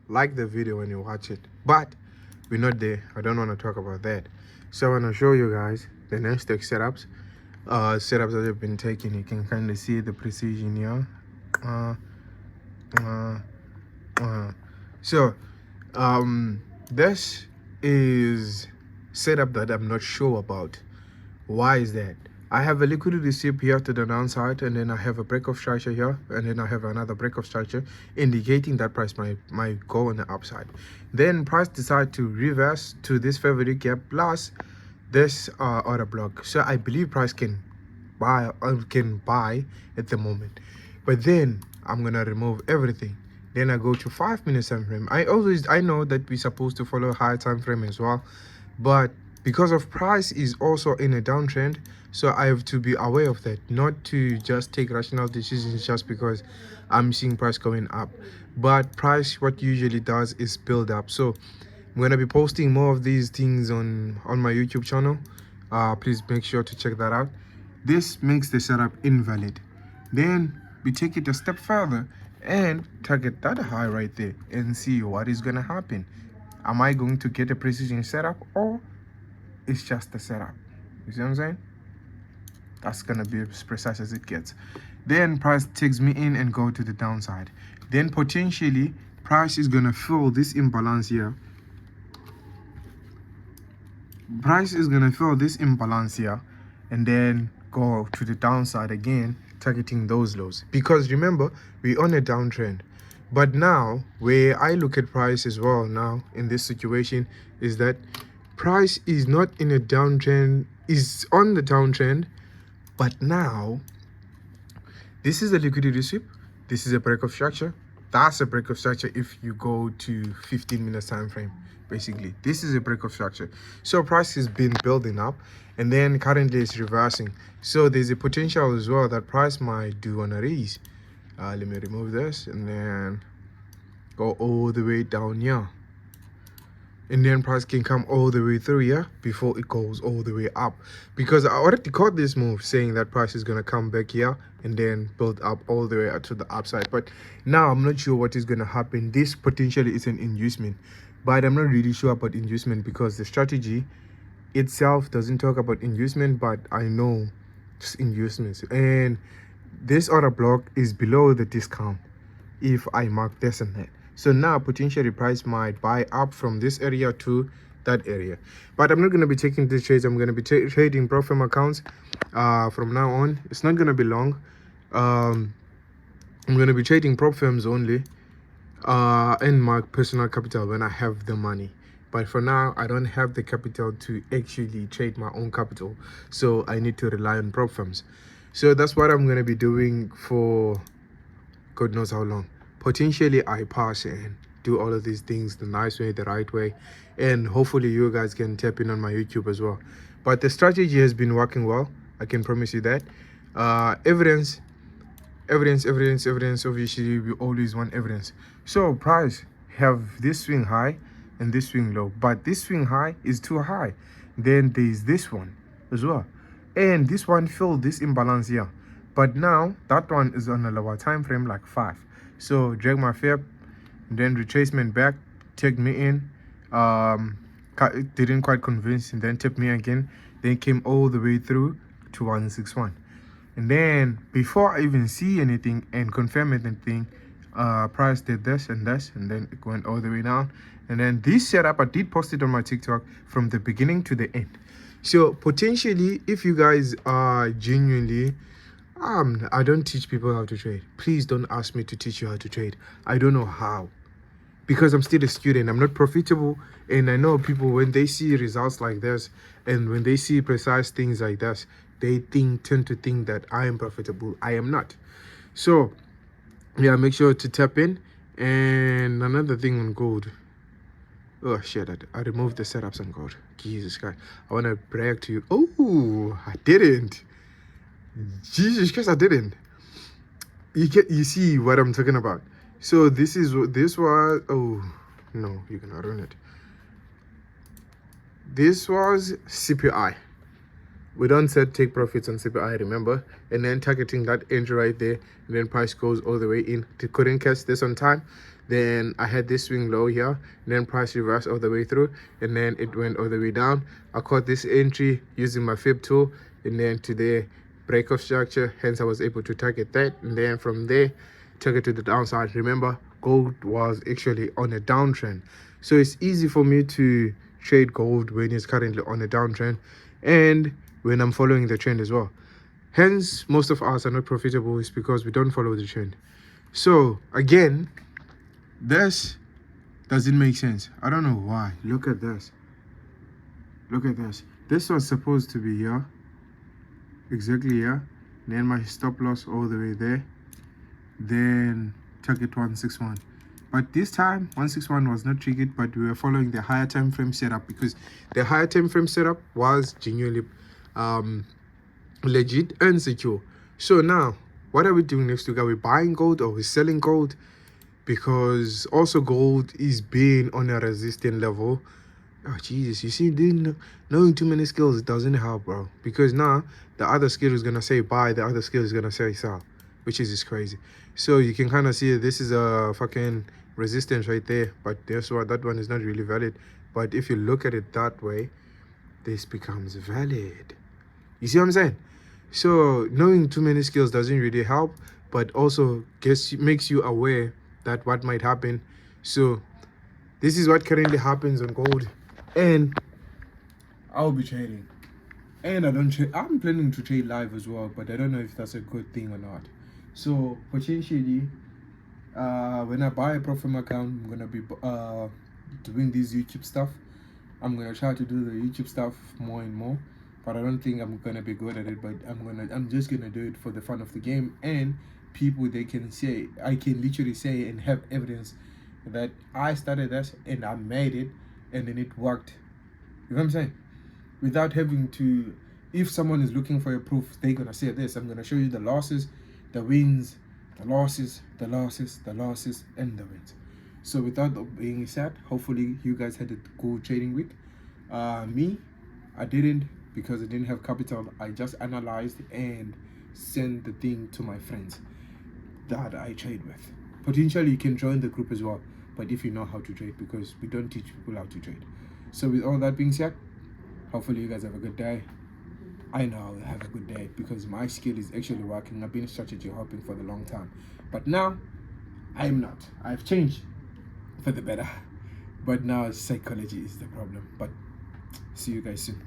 like the video when you watch it. But we're not there. I don't want to talk about that. So I want to show you guys the Nasdaq setups that have been taken. You can kind of see the precision here. Uh, uh, so this is setup that I'm not sure about. Why is that? I have a liquidity sweep here to the downside, and then I have a break of structure here, and then I have another break of structure indicating that price might go on the upside. Then price decide to reverse to this favorite gap plus this order block. So I believe price can buy at the moment. But then I'm gonna remove everything. Then I go to 5 minute time frame. I know that we're supposed to follow high time frame as well, but because of price is also in a downtrend, so I have to be aware of that, not to just take rational decisions just because I'm seeing price going up. But price, what usually does is build up. So I'm gonna be posting more of these things on my YouTube channel. Please make sure to check that out. This makes the setup invalid. Then we take it a step further and target that high right there and see what is gonna happen. Am I going to get a precision setup, or it's just a setup? You see what I'm saying? That's gonna be as precise as it gets. Then price takes me in and go to the downside. Then potentially price is gonna fill this imbalance here. Price is gonna fill this imbalance here and then go to the downside again, targeting those lows. Because remember, we're on a downtrend. But now, where I look at price as well now in this situation is that price is not in a downtrend, is on the downtrend, but now this is a liquidity sweep, this is a break of structure, that's a break of structure if you go to 15 minute time frame. Basically, this is a break of structure. So price has been building up and then currently it's reversing. So there's a potential as well that price might do on a raise. Let me remove this and then go all the way down here. And then price can come all the way through here before it goes all the way up. Because I already caught this move saying that price is going to come back here and then build up all the way up to the upside. But now I'm not sure what is going to happen. This potentially is an inducement. But I'm not really sure about inducement because the strategy itself doesn't talk about inducement, but I know just inducements. And this order block is below the discount if I mark this and that. So now potentially price might buy up from this area to that area. But I'm not going to be taking these trades. I'm going to be trading prop firm accounts from now on. It's not going to be long. I'm going to be trading prop firms only and my personal capital when I have the money. But for now, I don't have the capital to actually trade my own capital. So I need to rely on prop firms. So that's what I'm going to be doing for God knows how long. Potentially I pass and do all of these things the nice way, the right way, and hopefully you guys can tap in on my YouTube as well. But the strategy has been working well, I can promise you that. Evidence. Obviously we always want evidence. So price have this swing high and this swing low, but this swing high is too high. Then there's this one as well, and this one filled this imbalance here. But now that one is on a lower time frame, like 5. So drag my fib, then retracement back, take me in. It didn't quite convince, and then tip me again. Then came all the way through to 161. And then before I even see anything and confirm anything, price did this and this, and then it went all the way down. And then this setup, I did post it on my TikTok from the beginning to the end. So potentially, if you guys are genuinely I don't teach people how to trade. Please don't ask me to teach you how to trade. I don't know how. Because I'm still a student. I'm not profitable. And I know people, when they see results like this and when they see precise things like this, they tend to think that I am profitable. I am not. So, yeah, make sure to tap in. And another thing on gold. Oh, shit. I removed the setups on gold. Jesus Christ. I want to brag to you. Oh, I didn't. Jesus Christ, I didn't. You see what I'm talking about. So this was, oh no, you cannot run it. This was CPI. We don't set take profits on CPI, remember? And then targeting that entry right there, and then price goes all the way in. Couldn't catch this on time. then I had this swing low here, and then price reversed all the way through, and then it went all the way down. I caught this entry using my fib tool, and then to the break of structure, hence I was able to target that, and then from there took it to the downside. Remember, gold was actually on a downtrend, so it's easy for me to trade gold when it's currently on a downtrend and when I'm following the trend as well. Hence, most of us are not profitable is because we don't follow the trend. So again, this doesn't make sense. I don't know why. Look at this. Look at this. This was supposed to be here. Exactly here. Then my stop loss all the way there. Then target 161. But this time 161 was not triggered, but we were following the higher time frame setup because the higher time frame setup was genuinely legit and secure. So now what are we doing next week? Are we buying gold or we selling gold? Because also gold is being on a resistant level. Oh Jesus, you see, knowing too many skills doesn't help, bro. Because now the other skill is gonna say buy, the other skill is gonna say sell, which is just crazy. So you can kind of see this is a fucking resistance right there, but guess what, that one is not really valid. But if you look at it that way, this becomes valid. You see what I'm saying? So knowing too many skills doesn't really help, but also makes you aware that what might happen. So this is what currently happens on gold, and I'll be trading. And I'm planning to trade live as well, but I don't know if that's a good thing or not. So potentially when I buy a Profim account, I'm gonna be doing this YouTube stuff. I'm gonna try to do the YouTube stuff more and more, but I don't think I'm gonna be good at it. But I'm just gonna do it for the fun of the game, and people, they can say, I can literally say and have evidence that I started this and I made it and then it worked. You know what I'm saying? Without having to, if someone is looking for a proof, they're gonna say this. I'm gonna show you the losses, the wins, the losses, the losses, the losses, and the wins. So without being said, hopefully you guys had a good trading week. Me, I didn't, because I didn't have capital. I just analyzed and sent the thing to my friends that I trade with. Potentially you can join the group as well, but if you know how to trade, because we don't teach people how to trade. So with all that being said, hopefully you guys have a good day. I know I'll have a good day because my skill is actually working. I've been strategy hopping for the long time, but now I'm not. I've changed for the better, but now psychology is the problem. But see you guys soon.